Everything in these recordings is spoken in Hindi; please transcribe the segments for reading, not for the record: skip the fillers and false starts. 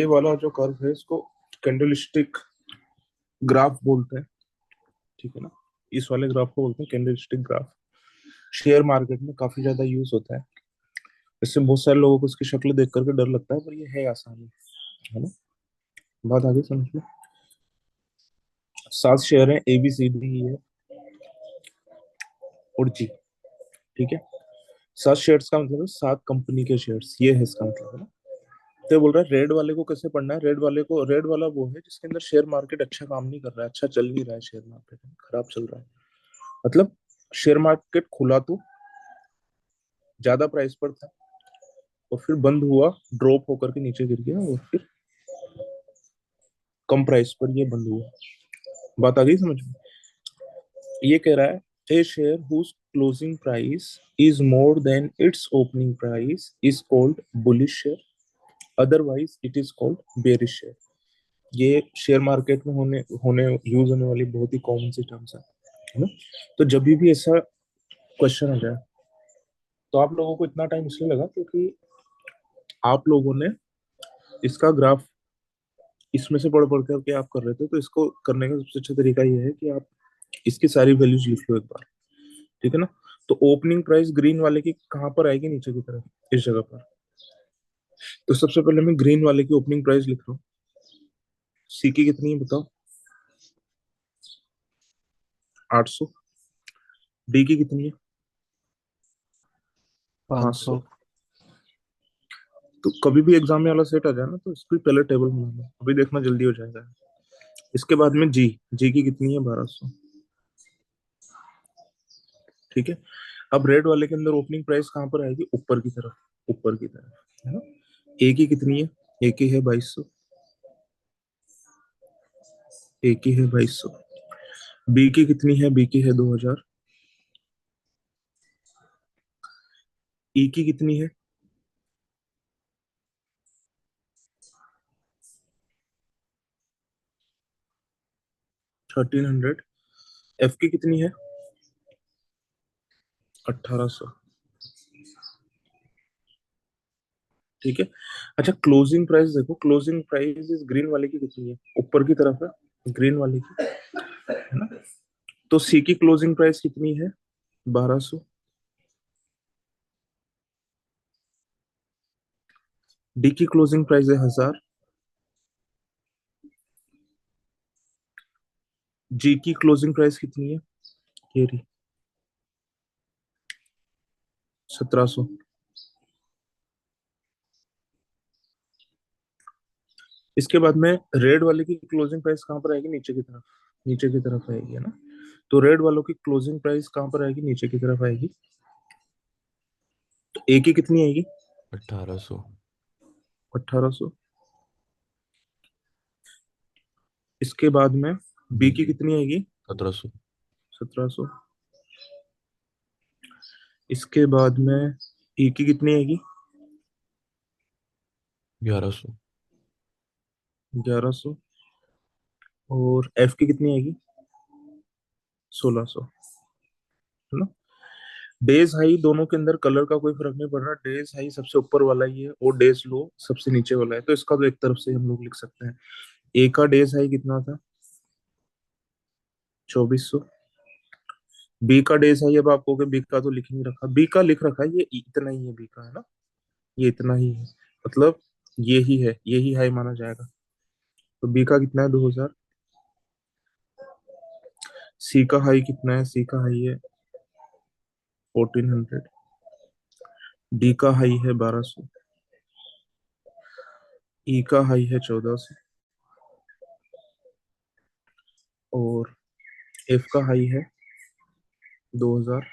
वाला जो कर्व है इसको कैंडलस्टिक ग्राफ बोलते हैं। ठीक है ना। इस वाले ग्राफ को बोलते हैं कैंडलस्टिक ग्राफ। शेयर मार्केट में काफी ज्यादा यूज होता है। इससे बहुत सारे लोगों को इसकी शक्ल देख करके डर लगता है, पर ये है आसानी, है ना। बात आगे समझ लो। 7 शेयर है, A B C D E है और जी। ठीक है। 7 शेयर्स का मतलब है 7 कंपनी के शेयर्स, ये है इसका मतलब, है ना। तो ये बोल रहा है रेड वाले को कैसे पढ़ना है। रेड वाले को, रेड वाला वो है जिसके अंदर शेयर मार्केट अच्छा काम नहीं कर रहा है, अच्छा चल नहीं रहा है, शेयर मार्केट खराब चल रहा है। मतलब शेयर मार्केट खुला तो ज्यादा प्राइस पर था और फिर बंद हुआ, ड्रॉप होकर के नीचे गिर गया और फिर कम प्राइस पर ये बंद हुआ। बात आ गई समझ में। ये कह रहा है a share whose closing price is more than its opening price is called bullish share, otherwise it is called bearish share. ये शेयर मार्केट में होने होने यूज होने वाली बहुत ही कॉमन सी टर्म्स है ना। तो जब भी ऐसा क्वेश्चन आ जाए तो आप लोगों को इतना टाइम इसलिए लगा क्योंकि आप लोगों ने इसका ग्राफ इसमें से पढ़ पढ़ करके आप कर रहे थे। तो इसको करने का सबसे अच्छा तरीका ये है कि आप इसकी सारी वैल्यूज लिख लो एक बार। ठीक है ना। तो ओपनिंग प्राइस ग्रीन वाले की कहाँ पर आएगी, नीचे की तरफ, इस जगह पर। तो सबसे पहले मैं ग्रीन वाले की ओपनिंग प्राइस लिख रहा हूँ। सी की कितनी है बताओ। 800। डी की कितनी है। 500। 500। तो कभी भी एग्जाम में वाला सेट आ जाए ना तो इसकी पहले टेबल बना लो, अभी देखना जल्दी हो जाएगा। इसके बाद में जी, जी की कितनी है 1200। ठीक है। अब रेड वाले के अंदर ओपनिंग प्राइस कहाँ पर आएगी, ऊपर की तरफ, ऊपर की तरफ, है ना। ए की कितनी है, ए की है 2200। ए की है 2200। बी की कितनी है, बी की है 2000। ई की कितनी है, 1300। एफ की कितनी है, 1800। ठीक है। अच्छा क्लोजिंग प्राइस देखो, क्लोजिंग प्राइस इस ग्रीन वाले की कितनी है, ऊपर की तरफ है, ग्रीन वाले की, है ना। तो सी की क्लोजिंग प्राइस कितनी है, 1200। डी की क्लोजिंग प्राइस है 1000। जी की क्लोजिंग प्राइस कितनी है, ये रही, 1700। इसके बाद में रेड वाले की क्लोजिंग प्राइस कहाँ पर आएगी, नीचे की तरफ, नीचे की तरफ आएगी, है ना। तो रेड वालों की क्लोजिंग प्राइस कहाँ पर आएगी, नीचे की तरफ आएगी। तो ए की कितनी आएगी, 1800। 1800। इसके बाद में बी की कितनी आएगी, 1700। 1700। इसके बाद में ई की कितनी आएगी, 1100। 1100। और एफ की कितनी आएगी, 1600, है ना। डेज हाई दोनों के अंदर कलर का कोई फर्क नहीं पड़ रहा, डेज हाई सबसे ऊपर वाला ही है और डेज लो सबसे नीचे वाला है, तो इसका तो एक तरफ से हम लोग लिख सकते हैं। ए का डेज हाई कितना था, 2400। बी का डेज हाई, अब आपको बी का तो लिख नहीं रखा, बी का लिख रखा है, ये इतना ही है बी का, है ना। ये इतना ही है, मतलब ये ही है, यही हाई माना जाएगा। तो बी का कितना है, 2000। सी का हाई कितना है, सी का हाई है 1400। डी का हाई है 1200। ई का हाई है 1400। और एफ का हाई है 2000।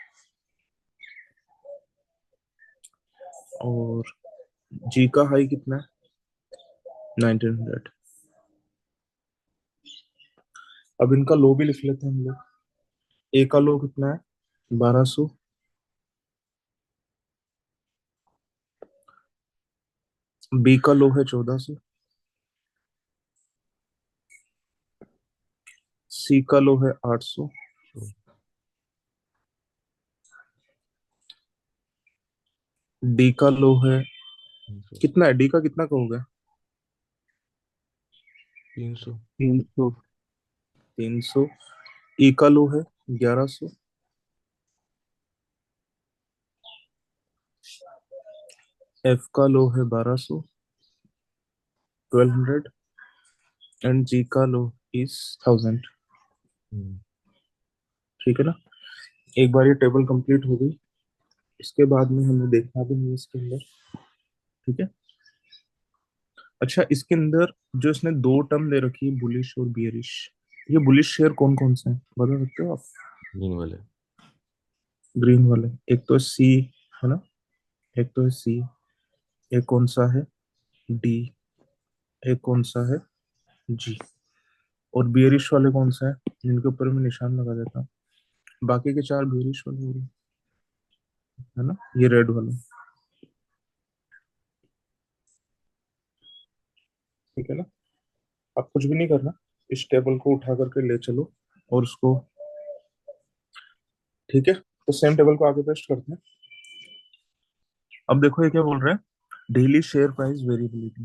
और जी का हाई कितना है, 1900। अब इनका लो भी लिख लेते हैं हम लोग। ए का लो कितना है, 1200। बी का लो है 1400। सी का लो है 800। डी का लो है, कितना है डी का, कितना का हो गया, 300। 300। 300। ई का लो है 1100। एफ का लो है 1200, 1200। एंड जी का लो इज 1000। हम्म, ठीक है ना। एक बार ये टेबल कंप्लीट हो गई, इसके बाद में हमें देखना भी नहीं है इसके अंदर। ठीक है। अच्छा, इसके अंदर जो इसने दो टर्म दे रखी है, बुलिश और बियरिश, ये बुलिश शेयर कौन कौन से हैं बता सकते हो आप? ग्रीन वाले। ग्रीन वाले, एक तो सी है ना, एक तो है सी, एक कौन सा है, डी, एक कौन सा है, जी। और बियरिश वाले कौन सा है, जिनके ऊपर मैं निशान लगा देता हूँ। बाकी के चार बियरिश वाले हो गए, है ना, ये रेड वाले। ठीक है ना। आप कुछ भी नहीं करना, इस टेबल को उठा करके ले चलो और उसको, ठीक है, तो सेम टेबल को आगे पेस्ट करते हैं। अब देखो ये क्या बोल रहा है, डेली शेयर प्राइस वेरिएबिलिटी,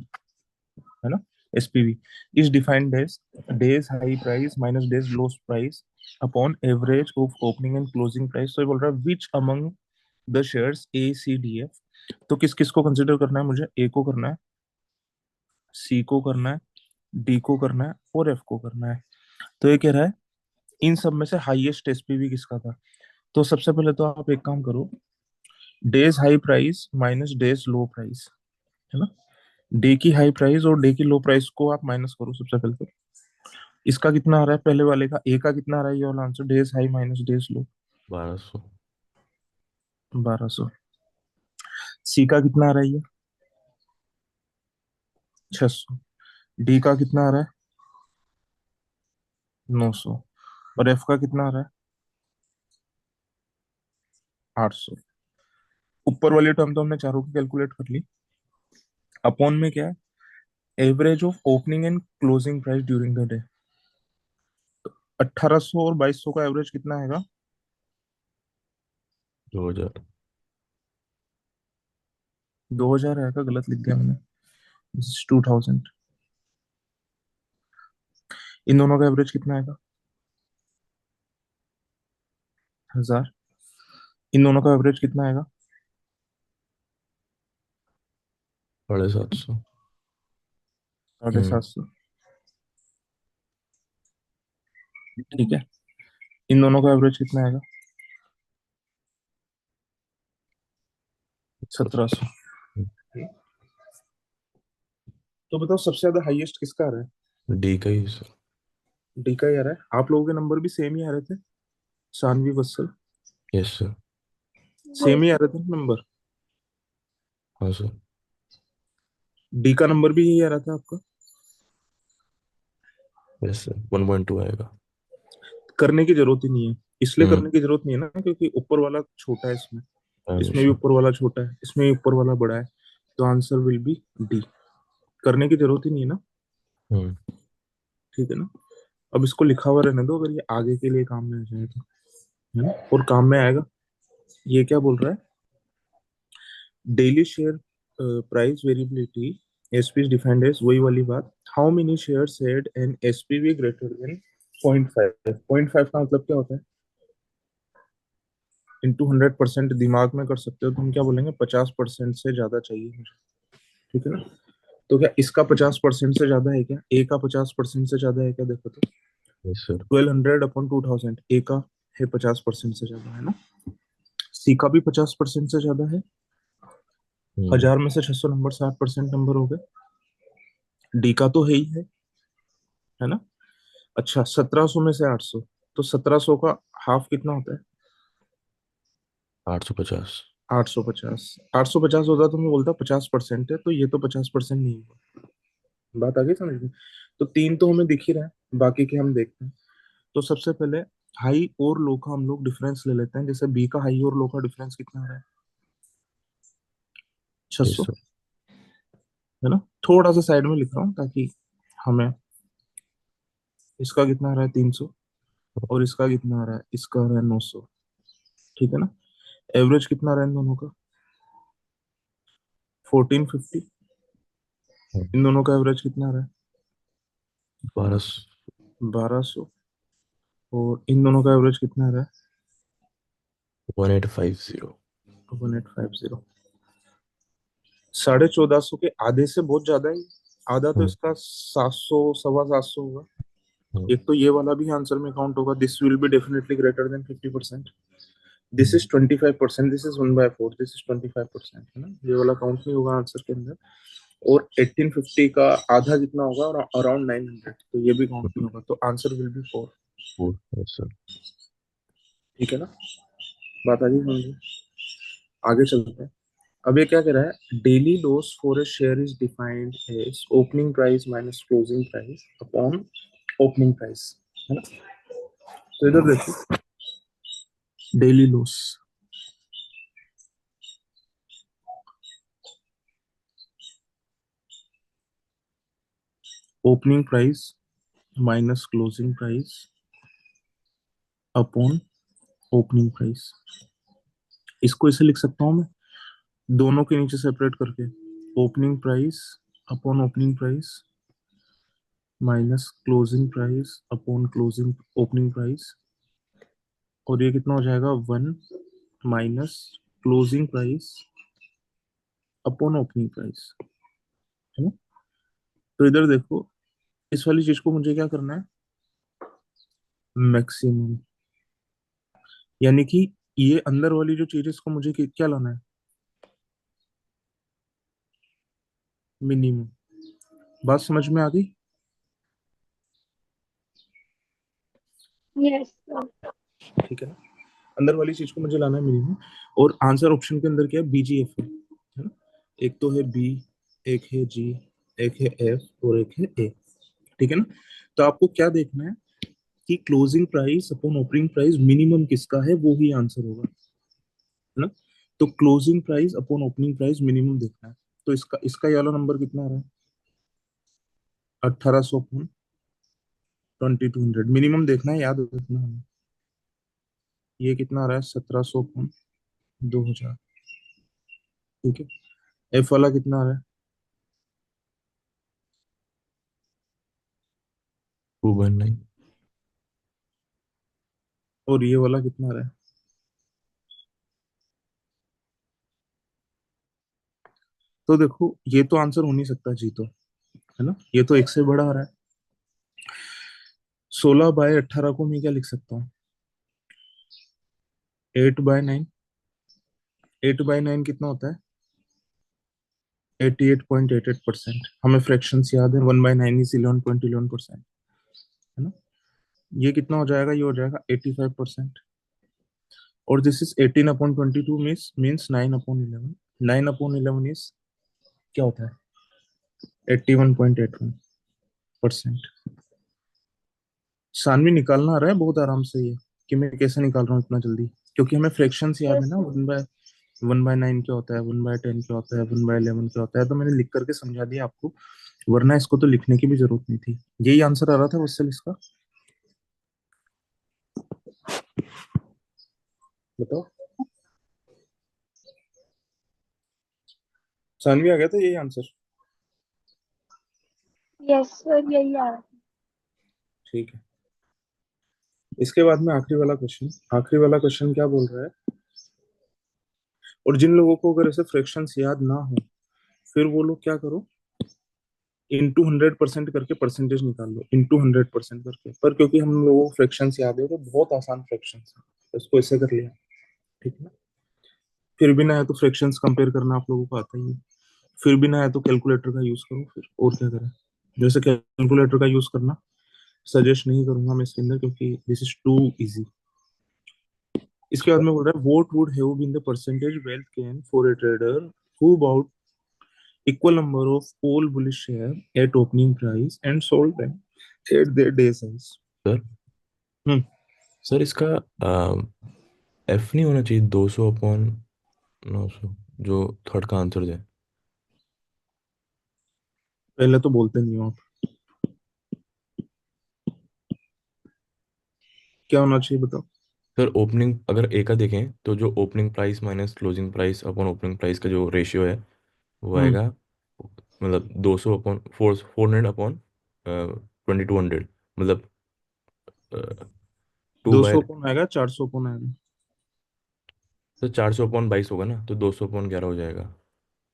है ना, SPV is defined as day's high price minus day's low price upon average of opening and closing price. तो ये बोल रहा है which among the shares A C D F. तो किस किस को कंसिडर करना है मुझे, ए को करना है, सी को करना है, डी को करना है और एफ को करना है। तो ये कह रहा है इन सब में से हाईएस्ट एसपीवी किसका था। तो सबसे पहले तो आप एक काम करो, days high price minus day's low price, है ना, डे की हाई प्राइस और डे की लो प्राइस को आप माइनस करो सबसे पहले तो। इसका कितना आ रहा है पहले वाले का, ए का कितना आ रहा है, ये वाला answer, day's high minus day's low, 1200। 1200। C का कितना आ रहा है ये, 600। डी का कितना आ रहा है, 900। और एफ का कितना आ रहा है, 800। ऊपर वाली टर्म तो हमने चारों की कैलकुलेट कर ली। अपॉन में क्या है, average of opening and closing price during the day. 1800 और 2200 का एवरेज कितना आएगा, 2000। 2000 आएगा, गलत लिख दिया मैंने, 2000। इन दोनों का एवरेज कितना आएगा, 1000। इन दोनों का एवरेज कितना आएगा, 750। 750। ठीक है। इन दोनों का एवरेज कितना आएगा, 1700। तो बताओ सबसे ज्यादा हाईएस्ट किसका आ रहा है, डी का ही सर। डी का ही आ रहा है। आप लोगों के नंबर भी सेम ही आ रहे थे, सानवी वत्सल, यस सर। सेम ही आ रहे थे नंबर। हाँ सर। डी का नंबर भी यही आ रहा था आपका। यस सर, 1.2 आएगा। करने की जरूरत ही नहीं है, इसलिए हम्म। करने की जरूरत नहीं है ना क्योंकि ऊपर वाला छोटा है इसमें, हाँ इसमें भी सर। ऊपर वाला छोटा है, इसमें भी ऊपर वाला बड़ा है। तो आंसर विल बी डी। करने की जरूरत ही नहीं है ना। हम्म। ठीक है ना। अब इसको लिखा हुआ रहने दो, अगर ये आगे के लिए काम में आ जाए तो, है ना, और काम में आएगा। ये क्या बोल रहा है, daily share price variability, SP is defined as, वही वाली बात, how many shares had an SPV greater than 0.5। 0.5 का मतलब क्या होता है, इंटू 100%। दिमाग में कर सकते हो, तुम क्या बोलेंगे, 50% से ज्यादा चाहिए मुझे। ठीक है ना। तो क्या इसका 50% से ज्यादा है क्या, ए का 50% से ज्यादा है क्या, देखो तो, यस सर। 1200 अपॉन 2000, ए का है 50% से ज्यादा, है ना। सी का भी 50% से ज्यादा है, हम्म। 1000 में से 600 नंबर, 60% नंबर हो गए। डी का तो है ही है ना। अच्छा, 1700 में से 800, तो 1700 का हाफ कितना होता है, 850। 850। 850 होता तो मैं बोलता 50% है, तो ये तो 50% नहीं हुआ। बात आ गई समझ में। तो तीन तो हमें दिख ही रहा है, बाकी के हम देखते हैं। तो सबसे पहले हाई और लो का हम लोग डिफरेंस ले लेते हैं। जैसे बी का हाई और लो का डिफरेंस कितना है, यस 600, सर। है ना। थोड़ा सा साइड में लिख रहा हूँ ताकि हमें, इसका कितना आ रहा है 300, और इसका कितना आ रहा है, इसका आ रहा है 900। ठीक है ना। एवरेज कितना आ रहा है इन दोनों का, 1450। हाँ। इन दोनों का एवरेज कितना आ रहा है, 12। 1200। और इन दोनों का एवरेज कितना आ रहा 1850। है? 1850। 1450 के आधे से बहुत ज्यादा है। आधा तो हम्म। इसका 700, 750 होगा। हम्म। एक तो ये वाला भी आंसर में काउंट होगा, this will be definitely greater than 50%। This hmm. Is 25%, this is 1/4, this is 25%, है ना, ये वाला काउंट नहीं होगा आंसर के अंदर। और 1850 का आधा कितना होगा, और अराउंड 900, तो ये भी काउंट नहीं होगा, तो answer will be 4। Four, yes sir. ठीक है ना, बात आ गई समझ। आगे चलते हैं। अब ये क्या कह रहा है, daily loss for a share is defined as opening price minus closing price upon opening price, है ना। तो इधर देखो, daily loss, opening price minus closing price upon opening price. इसको इसे लिख सकता हूँ मैं, दोनों के नीचे सेपरेट करके, opening price upon opening price minus closing price upon closing opening price. और ये कितना हो जाएगा, 1 minus closing price upon opening price, है ना। तो इधर देखो, इस वाली चीज को मुझे क्या करना है, मैक्सिमम, यानी कि ये अंदर वाली जो चीज है इसको मुझे क्या लाना है, मिनिमम। बात समझ में आ गई। Yes sir. ठीक है ना, अंदर वाली चीज को मुझे लाना है मिनिमम। और आंसर ऑप्शन के अंदर क्या है, बीजीएफ है ना। एक तो है बी, एक है जी, एक है एफ, और एक है ए। ठीक है ना। तो आपको क्या देखना है कि closing price upon opening price minimum किसका है, वो ही आंसर होगा, है ना। तो closing price upon opening price minimum देखना है। तो इसका इसका ये वाला नंबर कितना आ रहा है, 1800 अपॉन 2200, मिनिमम देखना है, याद रखना है। ये कितना आ रहा है, 1700 अपॉन 2000। ठीक है। एफ वाला कितना आ रहा है, 219। और ये वाला कितना आ रहा है। तो देखो, ये तो आंसर हो नहीं सकता जी, तो है ना, ये तो एक से बड़ा आ रहा है। 16/18 को मैं क्या लिख सकता हूँ, 8/9। 8/9 कितना होता है, 88.88%। हमें फ्रैक्शंस याद है, 1/9 इज 11.11%, है ना। ये कितना हो जाएगा, ये हो जाएगा 85%। और दिस इज 18/22 मीन्स 9/11। 9/11 इज क्या होता है, 81.81%। सानवी निकालना आ रहा है बहुत आराम से ये, कि मैं कैसे निकाल रहा हूँ इतना जल्दी, क्योंकि हमें फ्रैक्शंस याद है यस ना, सर। 1/9 क्या होता है, 1/10 क्या होता है, 1/11 क्या होता है, तो मैंने लिख करके समझा दिया आपको, वरना इसको तो लिखने की भी जरूरत नहीं थी। यही आंसर आ रहा था वत्सल इसका, बताओ। सानवी आ गया था यही आंसर। यस सर, यही आ रहा है। ठीक है। इसके बाद में आखिरी वाला क्वेश्चन, आखिरी वाला क्वेश्चन क्या बोल रहा है, और जिन लोगों को अगर ऐसे फ्रैक्शंस याद ना हो, फिर वो लोग क्या करो, इंटू 100% करके परसेंटेज निकाल लो, इंटू 100% करके। पर क्योंकि हम लोगों को फ्रैक्शंस याद है, तो बहुत आसान फ्रैक्शंस है, तो इसको ऐसे कर लिया। ठीक है ना। फिर भी ना है तो फ्रैक्शंस कंपेयर करना आप लोगों को आता ही है। फिर भी ना है तो कैलकुलेटर का यूज करो फिर, और क्या करें। जैसे कैलकुलेटर का यूज करना सजेस्ट नहीं करूंगा मैं इसके अंदर, क्योंकि दिस इज टू इजी। इसके बाद में बोल रहा है, what would have been the percentage wealth gain for a trader who bought equal number of all bullish share at opening price and sold them at their day size। Sir, hmm. Sir इसका एफ नहीं होना चाहिए, 200/900, जो थर्ड का आंसर है। पहले तो बोलते नहीं हो आप, क्या होना चाहिए बताओ। सर ओपनिंग अगर ए का देखें तो जो opening price minus closing price upon opening price का जो रेशियो है वो हम्म। आएगा, मतलब 200/400 अपॉन 2200, मतलब 2 200 बाय, अपॉन आएगा, 400 अपॉन आएगा। तो 400/22 होगा ना, तो 200/11 हो जाएगा।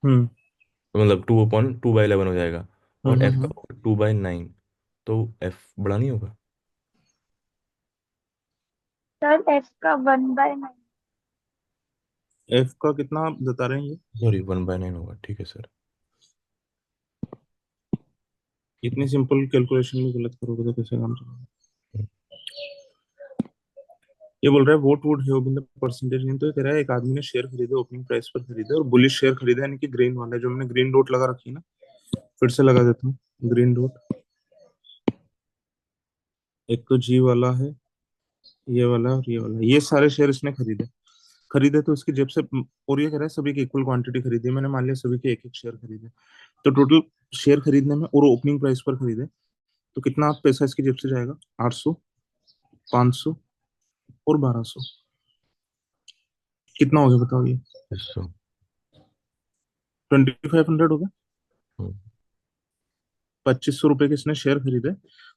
हम्म तो मतलब 2/2/11 हो जाएगा। और एफ का हम्म। 2/9, तो एफ बड़ा नहीं होगा? सर एफ का 1/9। एफ का कितना आप बता रहे हैं ये? सॉरी, 1/9 होगा, ठीक है सर। इतनी सिंपल कैलकुलेशन में गलत करोगे तो कैसे काम चलेगा? ये बोल रहा है what would have been the percentage gain. तो ये कह रहा है एक आदमी ने शेयर खरीदे, ओपनिंग प्राइस पर खरीदे, और बुलिश शेयर खरीदा, यानी कि ग्रीन वाला जो मैंने ग्रीन डॉट लगा रखी है ना, फिर से लगा देता हूँ ग्रीन डॉट। एक तो जी वाला है, ये वाला और ये वाला, ये सारे शेयर इसने खरीदे। खरीदे तो इसकी जेब से, और ये कह रहा है सभी की इक्वल क्वांटिटी खरीदी। मैंने मान लिया सभी के एक एक शेयर खरीदे, तो टोटल शेयर खरीदने में और ओपनिंग प्राइस पर खरीदे तो कितना पैसा इसकी जेब से जाएगा? 800, 500 और 1200। कितना हो गया बताओ ये? 2500। 2500 हो गया। हम्म, 2500 रुपए के इसने शेयर खरीदे,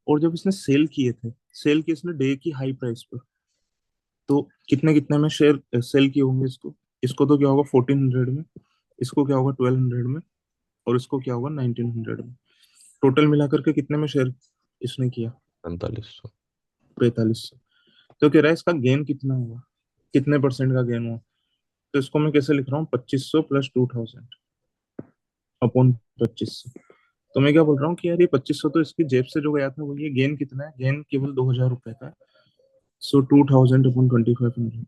और जब इसने सेल किए थे, सेल किए इसने डे की हाई प्राइस पर, तो कितने कितने में शेयर सेल किए होंगे इसको? इसको तो क्या होगा 1400 में, इसको क्या होगा 1200 में, और इसको क्या होगा 1900 में। टोटल मिलाकर के कितने में शेयर इसने किया? 4500। 4500। तो कह रहा है इसका गेन कितना हुआ, कितने परसेंट का गेन हुआ? तो इसको मैं कैसे लिख रहा हूँ? 2500 प्लस 2000 अपॉन 2500। तो मैं क्या बोल रहा हूँ कि यार ये 2500 तो इसकी जेब से जो गया था वो, ये गेन कितना है? गेन केवल 2000 रुपए का है। सो 2000 upon 2500,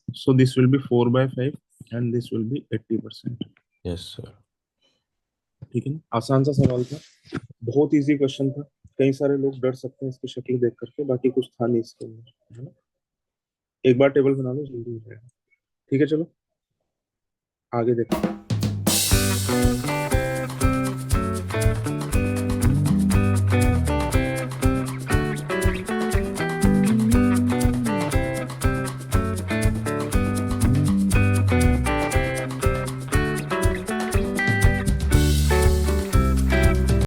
so this will be 4/5 and this will be 80%। Yes sir. ठीक है ना, आसान सा सवाल था, बहुत इजी क्वेश्चन था। कई सारे लोग डर सकते हैं इसकी शक्ल देख करके, बाकी कुछ था नहीं इसके अंदर, है ना। एक बार टेबल बना लो, जल्दी हो जाएगा। ठीक है, चलो आगे देखते हैं।